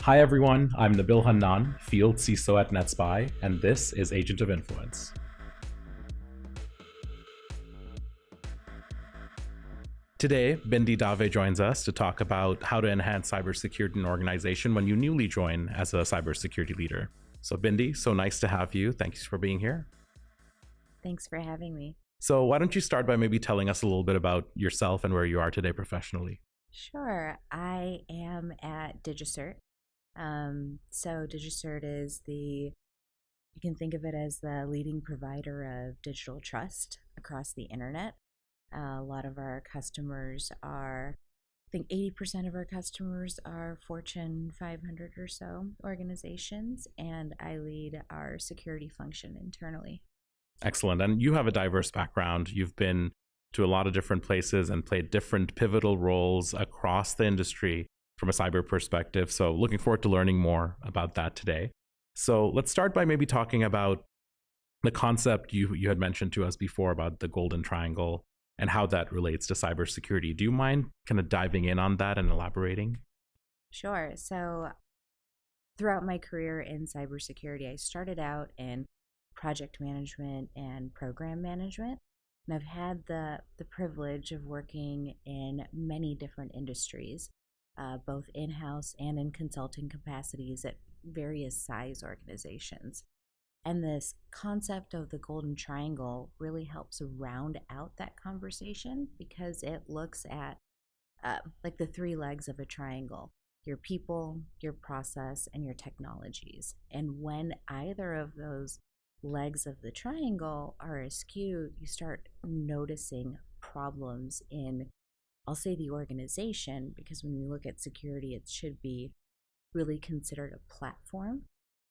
Hi everyone, I'm Nabil Hannan, Field CISO at NetSPI, and this is Agent of Influence. Today, Bindi Davé joins us to talk about how to enhance cybersecurity in an organization when you newly join as a cybersecurity leader. So Bindi, so nice to have you. Thanks for being here. Thanks for having me. So why don't you start by maybe telling us a little bit about yourself and where you are today professionally? Sure. I am at DigiCert. So DigiCert is you can think of it as the leading provider of digital trust across the internet. A lot of our customers are, I think 80% of our customers are Fortune 500 or so organizations, and I lead our security function internally. Excellent. And you have a diverse background. You've been to a lot of different places and played different pivotal roles across the industry from a cyber perspective. So looking forward to learning more about that today. So let's start by maybe talking about the concept you had mentioned to us before about the golden triangle and how that relates to cybersecurity. Do you mind kind of diving in on that and elaborating? Sure. So throughout my career in cybersecurity, I started out in project management and program management. And I've had the privilege of working in many different industries, both in house and in consulting capacities at various size organizations. And this concept of the golden triangle really helps round out that conversation because it looks at like the three legs of a triangle: your people, your process, and your technologies. And when either of those legs of the triangle are askew, you start noticing problems in, I'll say, the organization, because when we look at security, it should be really considered a platform,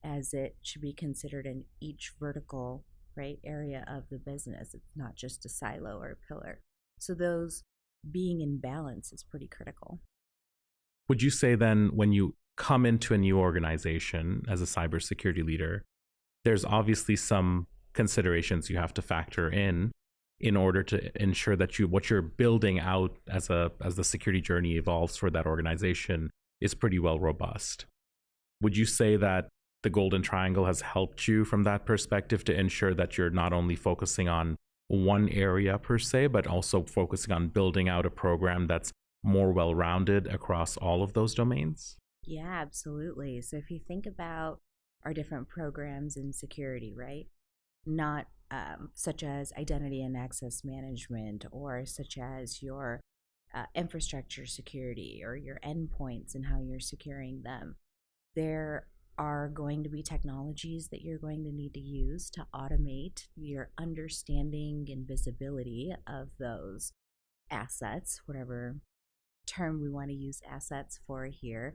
as it should be considered in each vertical, right, area of the business. It's not just a silo or a pillar. So those being in balance is pretty critical. Would you say then when you come into a new organization as a cybersecurity leader, there's obviously some considerations you have to factor in order to ensure that what you're building out as the security journey evolves for that organization is pretty well robust. Would you say that the golden triangle has helped you from that perspective to ensure that you're not only focusing on one area per se, but also focusing on building out a program that's more well-rounded across all of those domains? Yeah, absolutely. So if you think about our different programs in security, right? Not such as identity and access management, or such as your infrastructure security or your endpoints and how you're securing them. There are going to be technologies that you're going to need to use to automate your understanding and visibility of those assets, whatever term we want to use assets for here.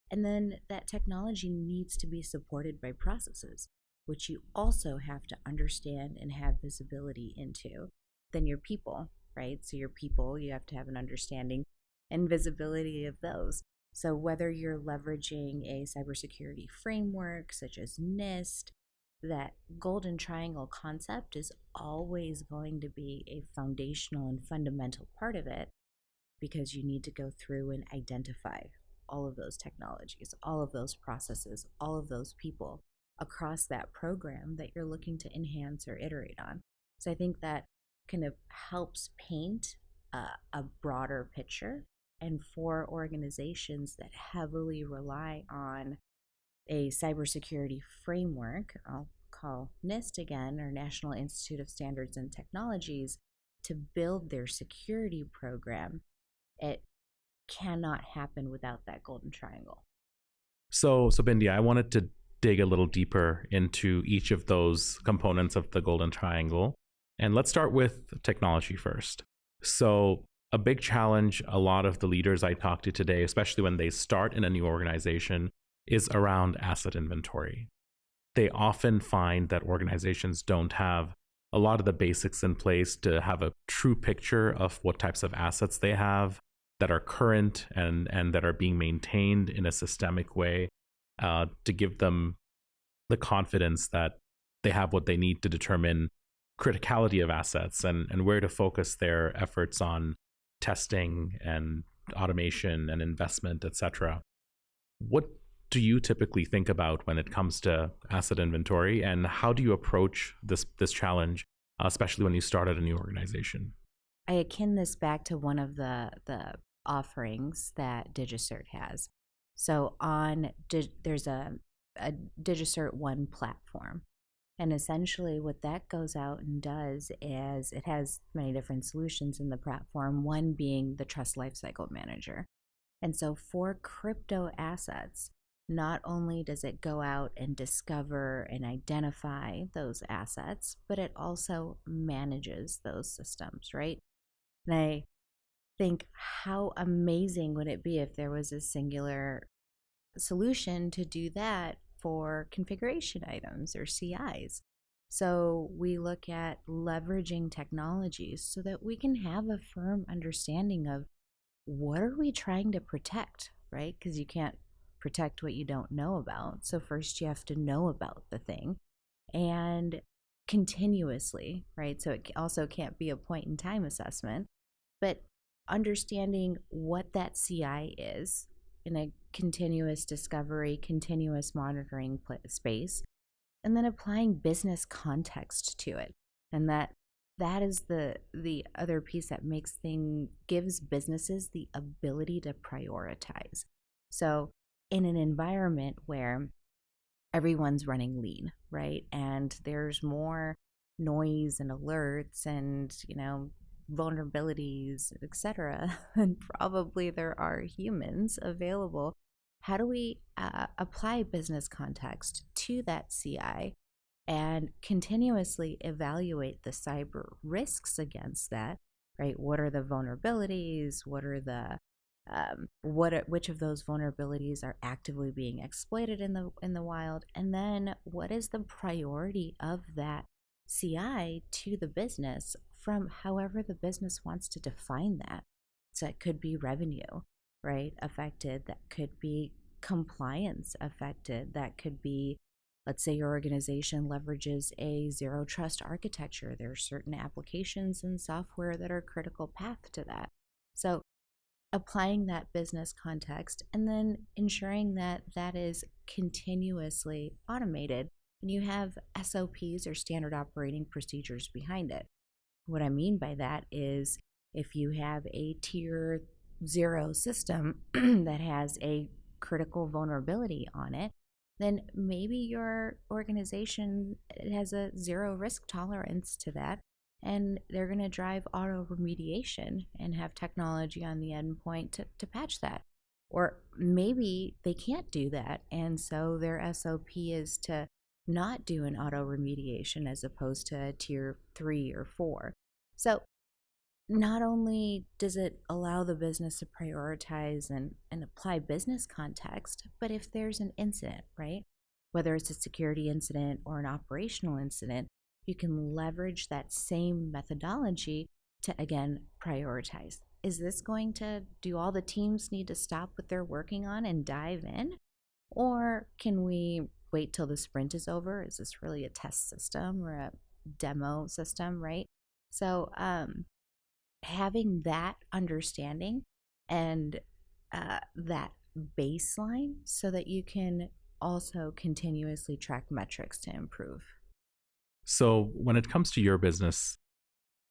And then that technology needs to be supported by processes, which you also have to understand and have visibility into. Then your people, right? So your people, you have to have an understanding and visibility of those. So whether you're leveraging a cybersecurity framework such as NIST, that golden triangle concept is always going to be a foundational and fundamental part of it, because you need to go through and identify all of those technologies, all of those processes, all of those people across that program that you're looking to enhance or iterate on. So I think that kind of helps paint a broader picture. And for organizations that heavily rely on a cybersecurity framework, I'll call NIST again, or National Institute of Standards and Technologies, to build their security program, it cannot happen without that golden triangle. So Bindi, I wanted to dig a little deeper into each of those components of the golden triangle. And let's start with technology first. So a big challenge a lot of the leaders I talk to today, especially when they start in a new organization, is around asset inventory. They often find that organizations don't have a lot of the basics in place to have a true picture of what types of assets they have that are current and that are being maintained in a systemic way, to give them the confidence that they have what they need to determine criticality of assets and where to focus their efforts on testing and automation and investment, etc. What do you typically think about when it comes to asset inventory, and how do you approach this challenge, especially when you start at a new organization? I akin this back to one of the offerings that DigiCert has. So there's a DigiCert One platform. And essentially what that goes out and does is it has many different solutions in the platform, one being the Trust Lifecycle Manager. And so for crypto assets, not only does it go out and discover and identify those assets, but it also manages those systems, right? And I think, how amazing would it be if there was a singular solution to do that for configuration items or CIs? So we look at leveraging technologies so that we can have a firm understanding of what are we trying to protect, right? Because you can't protect what you don't know about. So first you have to know about the thing, and continuously, right? So it also can't be a point in time assessment, but understanding what that CI is in a continuous discovery, continuous monitoring space, and then applying business context to it. And that is the other piece that gives businesses the ability to prioritize. So in an environment where everyone's running lean, right? And there's more noise and alerts and, vulnerabilities, etc., and probably there are humans available. How do we apply business context to that CI and continuously evaluate the cyber risks against that, right? What are the vulnerabilities? What are the which of those vulnerabilities are actively being exploited in the wild? And then what is the priority of that CI to the business from however the business wants to define that? So it could be revenue, right, affected. That could be compliance affected. That could be, let's say your organization leverages a zero trust architecture. There are certain applications and software that are critical path to that. So applying that business context and then ensuring that that is continuously automated and you have SOPs or standard operating procedures behind it. What I mean by that is if you have a tier 0 system that has a critical vulnerability on it, then maybe your organization has a zero risk tolerance to that, and they're going to drive auto remediation and have technology on the endpoint to patch that. Or maybe they can't do that, and so their SOP is to not do an auto remediation as opposed to a tier 3 or 4. So not only does it allow the business to prioritize and apply business context, but if there's an incident, right, whether it's a security incident or an operational incident, you can leverage that same methodology to, again, prioritize. Is this do all the teams need to stop what they're working on and dive in? Or can we wait till the sprint is over? Is this really a test system or a demo system, right? So having that understanding and that baseline so that you can also continuously track metrics to improve. So when it comes to your business,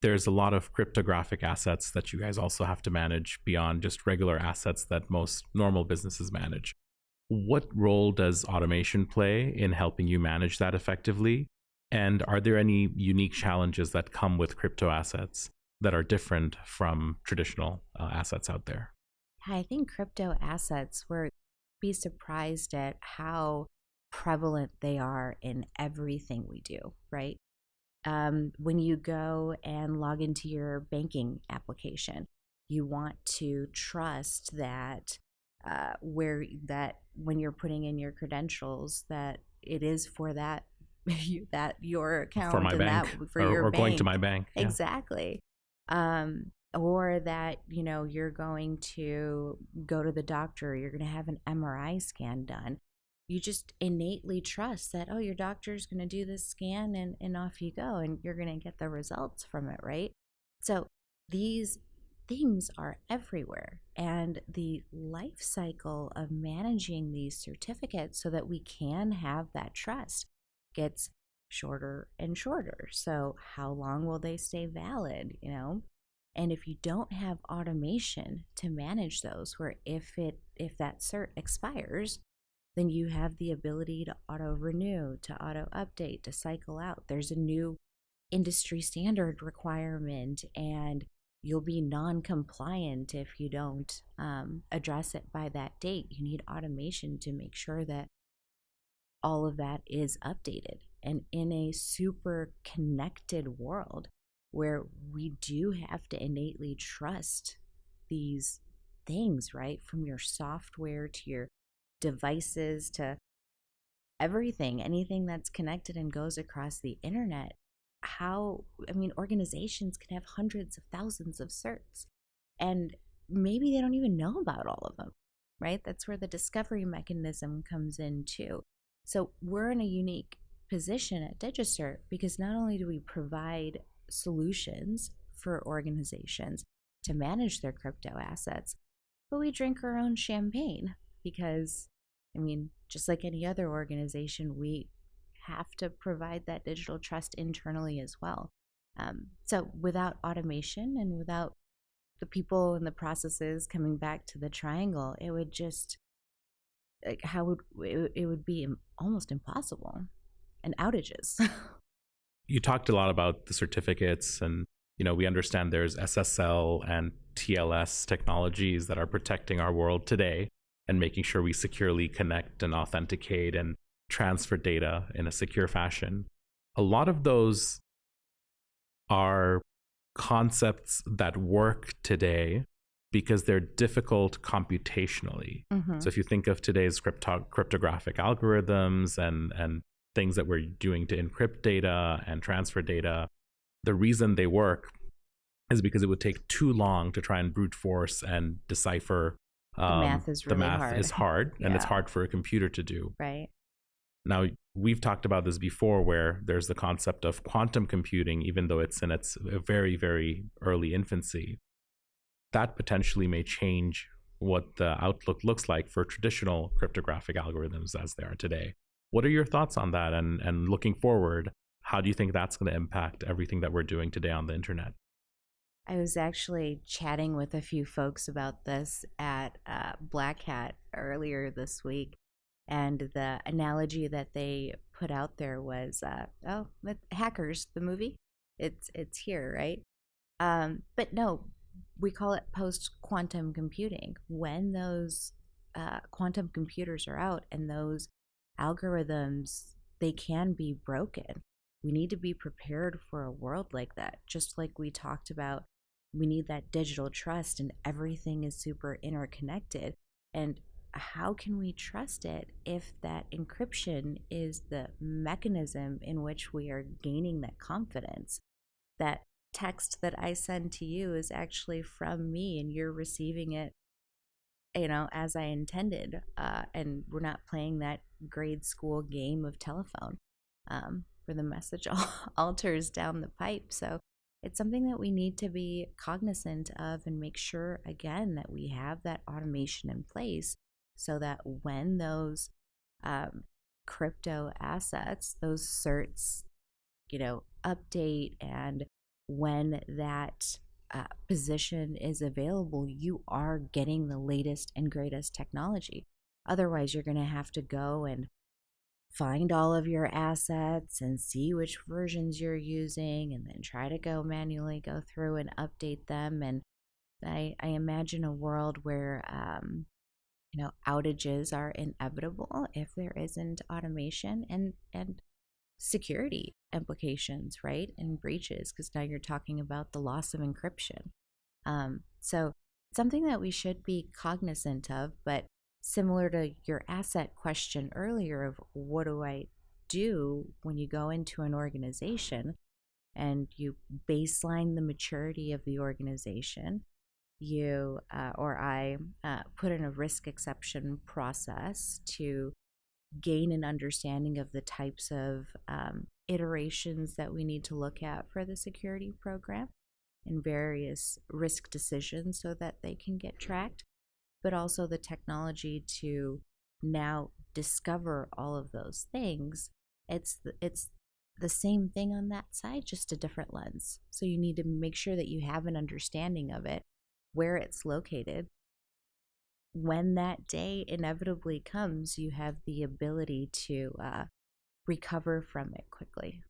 there's a lot of cryptographic assets that you guys also have to manage beyond just regular assets that most normal businesses manage. What role does automation play in helping you manage that effectively? And are there any unique challenges that come with crypto assets that are different from traditional assets out there? I think crypto assets, we're be surprised at how prevalent they are in everything we do, right? When you go and log into your banking application, you want to trust that when you're putting in your credentials, that it is for that your account For my and bank, that for your or bank. going to my bank. Yeah. Exactly. Or that you're going to go to the doctor, you're going to have an MRI scan done. You just innately trust that, your doctor's going to do this scan and off you go, and you're going to get the results from it, right? So these things are everywhere. And the life cycle of managing these certificates so that we can have that trust gets shorter and shorter. So how long will they stay valid, you know? And if you don't have automation to manage those, where if that cert expires, then you have the ability to auto renew, to auto update, to cycle out. There's a new industry standard requirement, and you'll be non-compliant if you don't address it by that date. You need automation to make sure that all of that is updated. And in a super connected world where we do have to innately trust these things, right? From your software to your devices to everything, anything that's connected and goes across the internet. Organizations can have hundreds of thousands of certs, and maybe they don't even know about all of them, right? That's where the discovery mechanism comes in too. So we're in a unique position at DigiCert because not only do we provide solutions for organizations to manage their crypto assets, but we drink our own champagne because, just like any other organization, we have to provide that digital trust internally as well. So without automation and without the people and the processes coming back to the triangle, it would just, it would be almost impossible. And outages. You talked a lot about the certificates, and we understand there's SSL and TLS technologies that are protecting our world today and making sure we securely connect and authenticate and transfer data in a secure fashion. A lot of those are concepts that work today because they're difficult computationally. Mm-hmm. So if you think of today's cryptographic algorithms and things that we're doing to encrypt data and transfer data, the reason they work is because it would take too long to try and brute force and decipher. The math is really hard. The math is hard, and it's hard for a computer to do. Right. Now, we've talked about this before, where there's the concept of quantum computing, even though it's in its very, very early infancy. That potentially may change what the outlook looks like for traditional cryptographic algorithms as they are today. What are your thoughts on that? And looking forward, how do you think that's going to impact everything that we're doing today on the internet? I was actually chatting with a few folks about this at Black Hat earlier this week, and the analogy that they put out there was, Hackers, the movie. It's here, right? But no, we call it post-quantum computing. When those quantum computers are out and those algorithms, they can be broken. We need to be prepared for a world like that. Just like we talked about, we need that digital trust, and everything is super interconnected. And how can we trust it if that encryption is the mechanism in which we are gaining that confidence? That text that I send to you is actually from me, and you're receiving it, as I intended. And we're not playing that grade school game of telephone where the message alters down the pipe. So it's something that we need to be cognizant of and make sure, again, that we have that automation in place so that when those crypto assets, those certs, update, and when that position is available, you are getting the latest and greatest technology. Otherwise, you're going to have to go and find all of your assets and see which versions you're using, and then try to manually go through and update them. And I imagine a world where outages are inevitable if there isn't automation and security implications, right? And breaches, because now you're talking about the loss of encryption. So something that we should be cognizant of, but similar to your asset question earlier of what do I do when you go into an organization and you baseline the maturity of the organization, I put in a risk exception process to gain an understanding of the types of iterations that we need to look at for the security program. in various risk decisions so that they can get tracked, but also the technology to now discover all of those things. It's the same thing on that side, just a different lens. So you need to make sure that you have an understanding of it, where it's located. When that day inevitably comes, you have the ability to recover from it quickly.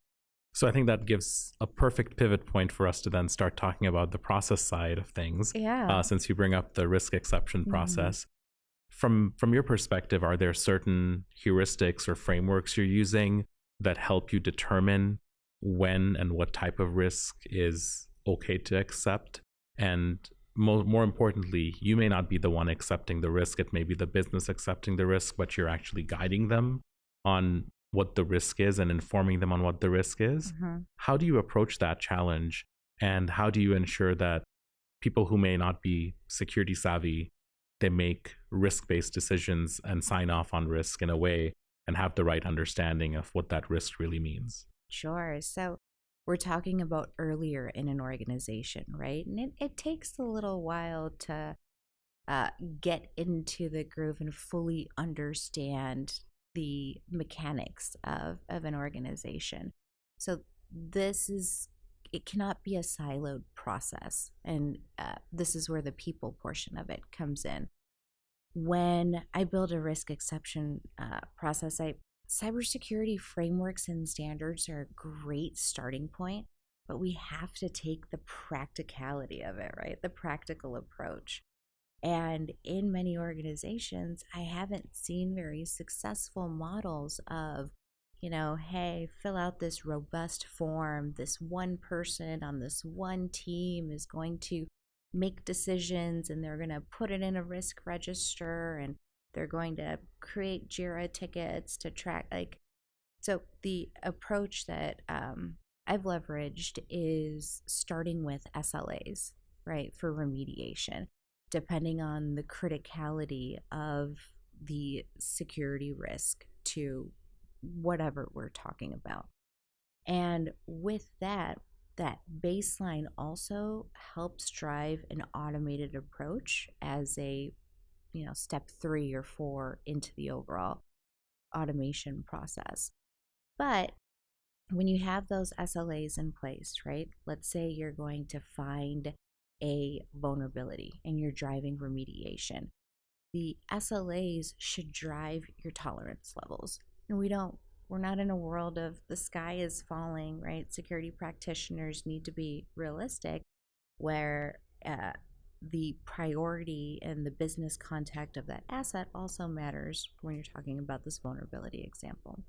So I think that gives a perfect pivot point for us to then start talking about the process side of things. Yeah. Since you bring up the risk exception process. From your perspective, are there certain heuristics or frameworks you're using that help you determine when and what type of risk is okay to accept? And more importantly, you may not be the one accepting the risk. It may be the business accepting the risk, but you're actually guiding them on what the risk is and informing them on what the risk is. How do you approach that challenge? And how do you ensure that people who may not be security savvy, they make risk-based decisions and sign off on risk in a way and have the right understanding of what that risk really means? Sure. So we're talking about earlier in an organization, right? And it takes a little while to get into the groove and fully understand the mechanics of an organization. So it cannot be a siloed process. And this is where the people portion of it comes in. When I build a risk exception process, cybersecurity frameworks and standards are a great starting point, but we have to take the practicality of it, right? The practical approach. And in many organizations, I haven't seen very successful models of, hey, fill out this robust form. This one person on this one team is going to make decisions, and they're going to put it in a risk register, and they're going to create JIRA tickets to track. So the approach that I've leveraged is starting with SLAs, right, for remediation, depending on the criticality of the security risk to whatever we're talking about. And with that baseline also helps drive an automated approach as a step 3 or 4 into the overall automation process. But when you have those SLAs in place, right? Let's say you're going to find a vulnerability and you're driving remediation. The SLAs should drive your tolerance levels. And we're not in a world of the sky is falling, right? Security practitioners need to be realistic, where the priority and the business contact of that asset also matters when you're talking about this vulnerability example.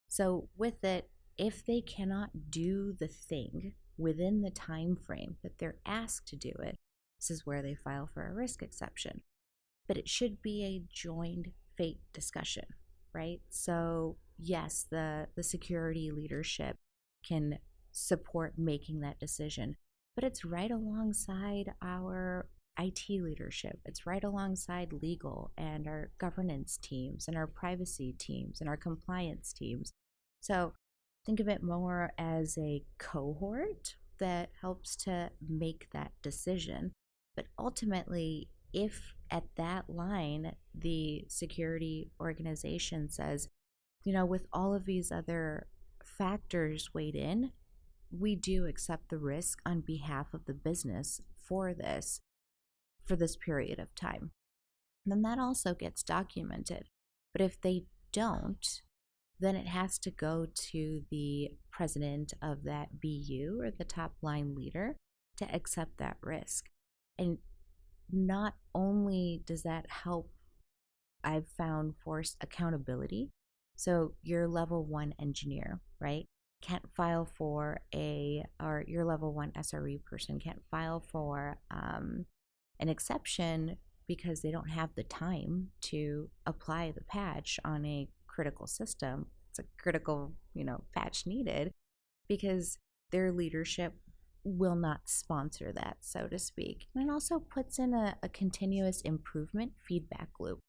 So with it, if they cannot do the thing within the time frame that they're asked to do it, this is where they file for a risk exception. But it should be a joined fate discussion, right? So yes, the security leadership can support making that decision, but it's right alongside our IT leadership. It's right alongside legal and our governance teams and our privacy teams and our compliance teams. So think of it more as a cohort that helps to make that decision. But ultimately, if at that line, the security organization says, with all of these other factors weighed in, we do accept the risk on behalf of the business for this period of time, then that also gets documented. But if they don't, then it has to go to the president of that BU or the top line leader to accept that risk. And not only does that help, I've found, force accountability. So your level 1 engineer, right, can't file for or your level 1 SRE person can't file for an exception because they don't have the time to apply the patch on a critical system. It's a critical, patch needed, because their leadership will not sponsor that, so to speak. And it also puts in a continuous improvement feedback loop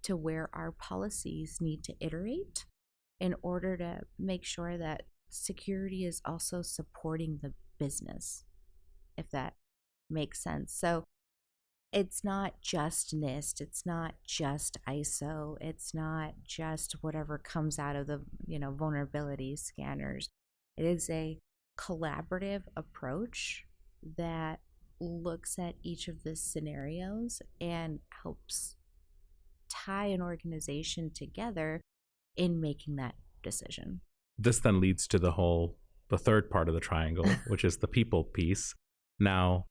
to where our policies need to iterate in order to make sure that security is also supporting the business if that makes sense. So it's not just NIST, it's not just ISO, it's not just whatever comes out of the, vulnerability scanners. It is a collaborative approach that looks at each of the scenarios and helps tie an organization together in making that decision. This then leads to the third part of the triangle, which is the people piece. Now,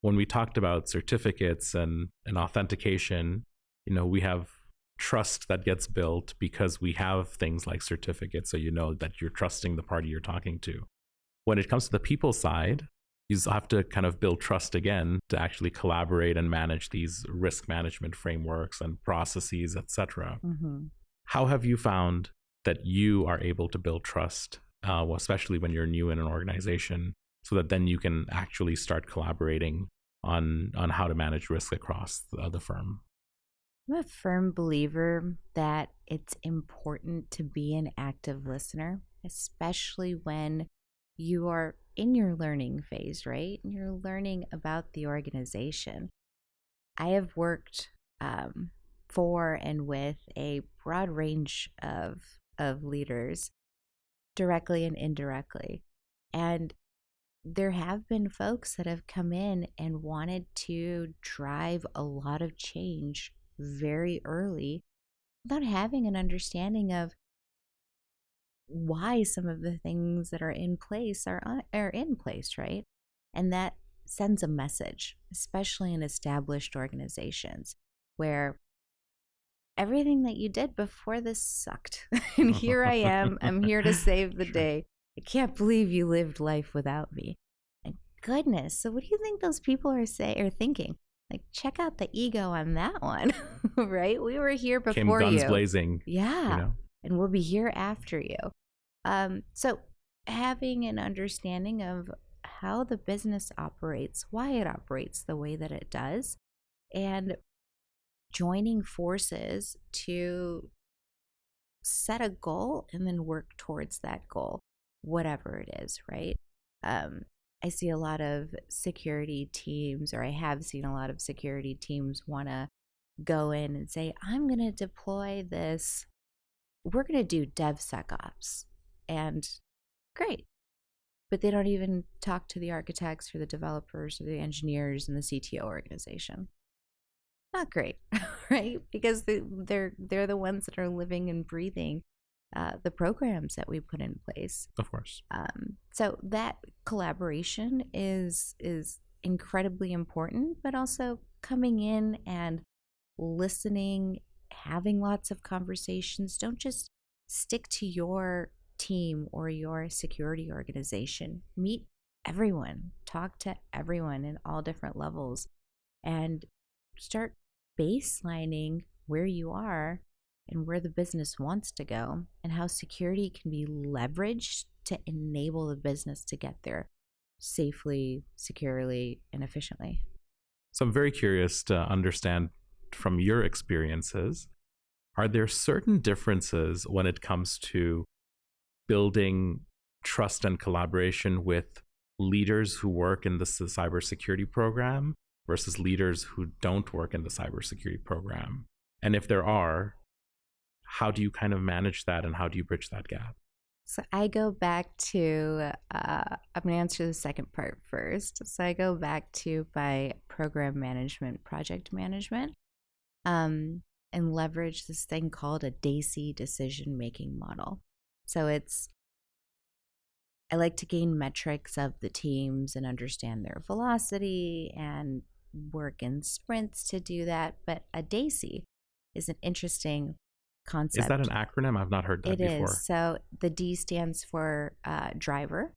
when we talked about certificates and authentication, we have trust that gets built because we have things like certificates, so you know that you're trusting the party you're talking to. When it comes to the people side, you have to kind of build trust again to actually collaborate and manage these risk management frameworks and processes, etc. Mm-hmm. How have you found that you are able to build trust, especially when you're new in an organization, so that then you can actually start collaborating on how to manage risk across the firm? I'm a firm believer that it's important to be an active listener, especially when you are in your learning phase, right? And you're learning about the organization. I have worked for and with a broad range of leaders, directly and indirectly. And there have been folks that have come in and wanted to drive a lot of change very early without having an understanding of why some of the things that are in place are in place, right? And that sends a message, especially in established organizations where everything that you did before this sucked. And here I am. I'm here to save the day. I can't believe you lived life without me. And goodness. So what do you think those people are thinking? Like, check out the ego on that one, right? We were here before you. Came guns blazing. Yeah. And we'll be here after you. So having an understanding of how the business operates, why it operates the way that it does, and joining forces to set a goal and then work towards that goal, whatever it is, right? I see a lot of security teams, or I have seen a lot of security teams want to go in and say, I'm going to deploy this. We're going to do DevSecOps. And great. But they don't even talk to the architects or the developers or the engineers in the CTO organization. Not great, right? Because they're the ones that are living and breathing the programs that we put in place. Of course. So that collaboration is incredibly important, but also coming in and listening, having lots of conversations. Don't just stick to your team or your security organization. Meet everyone, talk to everyone in all different levels, and start baselining where you are and where the business wants to go, and how security can be leveraged to enable the business to get there safely, securely, and efficiently. So I'm very curious to understand from your experiences, are there certain differences when it comes to building trust and collaboration with leaders who work in the cybersecurity program versus leaders who don't work in the cybersecurity program? And if there are, how do you kind of manage that, and how do you bridge that gap? So I go back to, I'm going to answer the second part first. So I go back to my program management, project management, and leverage this thing called a DAISY decision-making model. So I like to gain metrics of the teams and understand their velocity and work in sprints to do that. But a DAISY is an interesting concept. Is that an acronym? I've not heard that before. It is. So the D stands for driver.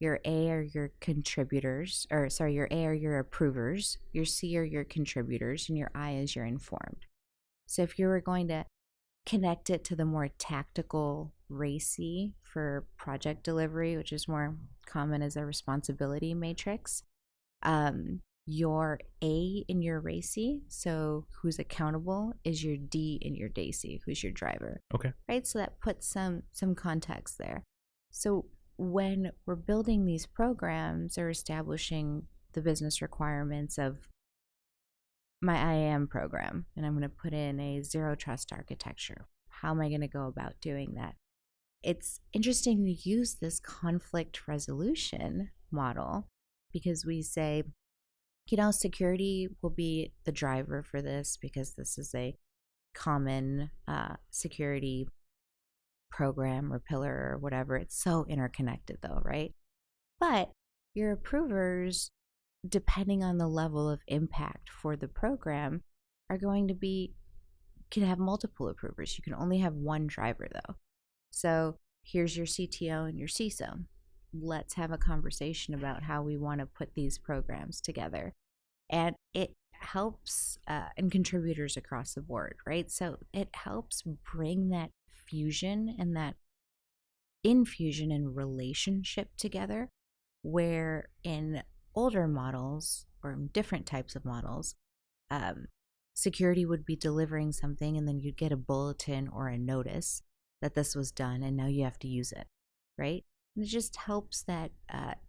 Your A are your contributors, your A are your approvers, your C are your contributors, and your I is your informed. So if you were going to connect it to the more tactical RACI for project delivery, which is more common as a responsibility matrix, your A in your RACI, so who's accountable, is your D in your DAISY, who's your driver. Okay. Right? So that puts some context there. So when we're building these programs or establishing the business requirements of my IAM program, and I'm going to put in a zero trust architecture. How am I going to go about doing that? It's interesting to use this conflict resolution model because we say, security will be the driver for this because this is a common security program or pillar or whatever. It's so interconnected though, right? But your approvers, depending on the level of impact for the program, are going to can have multiple approvers. You can only have one driver though. So here's your CTO and your CISO. Let's have a conversation about how we want to put these programs together. And it helps, and contributors across the board, right? So it helps bring that fusion and that infusion and relationship together, where in older models or different types of models, security would be delivering something and then you'd get a bulletin or a notice that this was done and now you have to use it, right? And it just helps that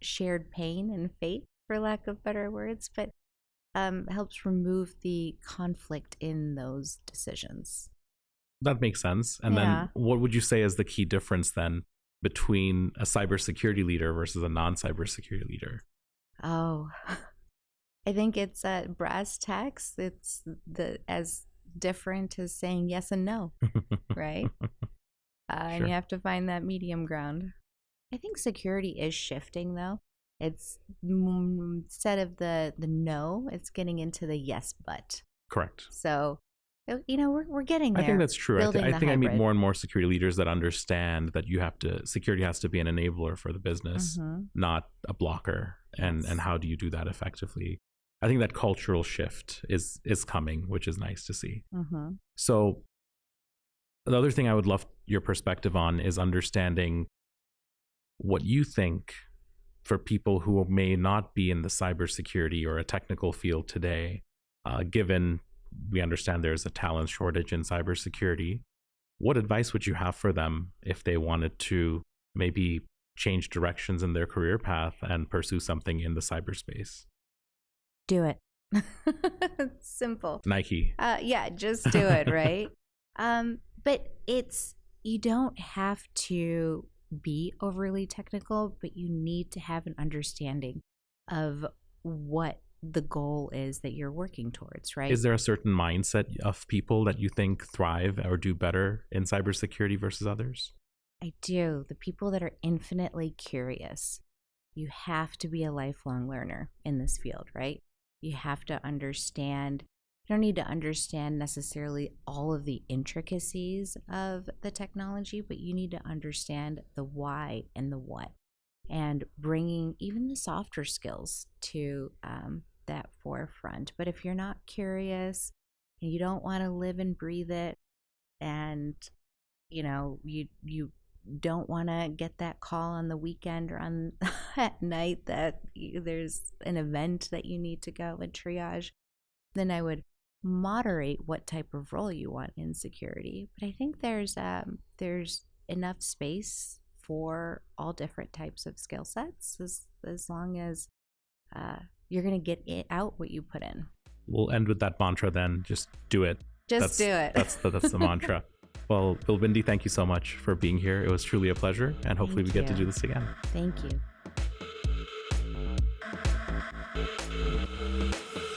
shared pain and faith, for lack of better words, but helps remove the conflict in those decisions. That makes sense. And then what would you say is the key difference then between a cybersecurity leader versus a non-cybersecurity leader? Oh, I think it's brass tacks. It's as different as saying yes and no, right? And you have to find that medium ground. I think security is shifting though. It's instead of the no, it's getting into the yes, but. Correct. So, we're getting there. I think that's true. I think I meet hybrid. more and more security leaders that understand that security has to be an enabler for the business, not a blocker. And how do you do that effectively? I think that cultural shift is coming, which is nice to see. So the other thing I would love your perspective on is understanding what you think for people who may not be in the cybersecurity or a technical field today, given we understand there's a talent shortage in cybersecurity. What advice would you have for them if they wanted to maybe change directions in their career path and pursue something in the cyberspace? Do it. Simple. Nike. Yeah, just do it, right? But you don't have to be overly technical, but you need to have an understanding of what the goal is that you're working towards, right? Is there a certain mindset of people that you think thrive or do better in cybersecurity versus others? I do. The people that are infinitely curious. You have to be a lifelong learner in this field, right? You have to understand. You don't need to understand necessarily all of the intricacies of the technology, but you need to understand the why and the what, and bringing even the softer skills to that forefront. But if you're not curious and you don't want to live and breathe it, and you don't want to get that call on the weekend or on at night that there's an event that you need to go and triage, then I would moderate what type of role you want in security. But I think there's enough space for all different types of skill sets as long as you're going to get out what you put in. We'll end with that mantra then. Just do it. Do it. That's the mantra. Well, Bindi, thank you so much for being here. It was truly a pleasure, and hopefully we get to do this again. Thank you.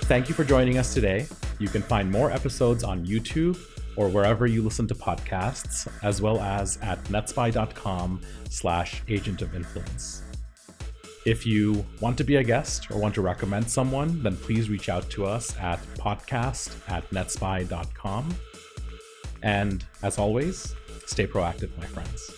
Thank you for joining us today. You can find more episodes on YouTube or wherever you listen to podcasts, as well as at netspy.com/agent of influence. If you want to be a guest or want to recommend someone, then please reach out to us at podcast@netspy.com. And as always, stay proactive, my friends.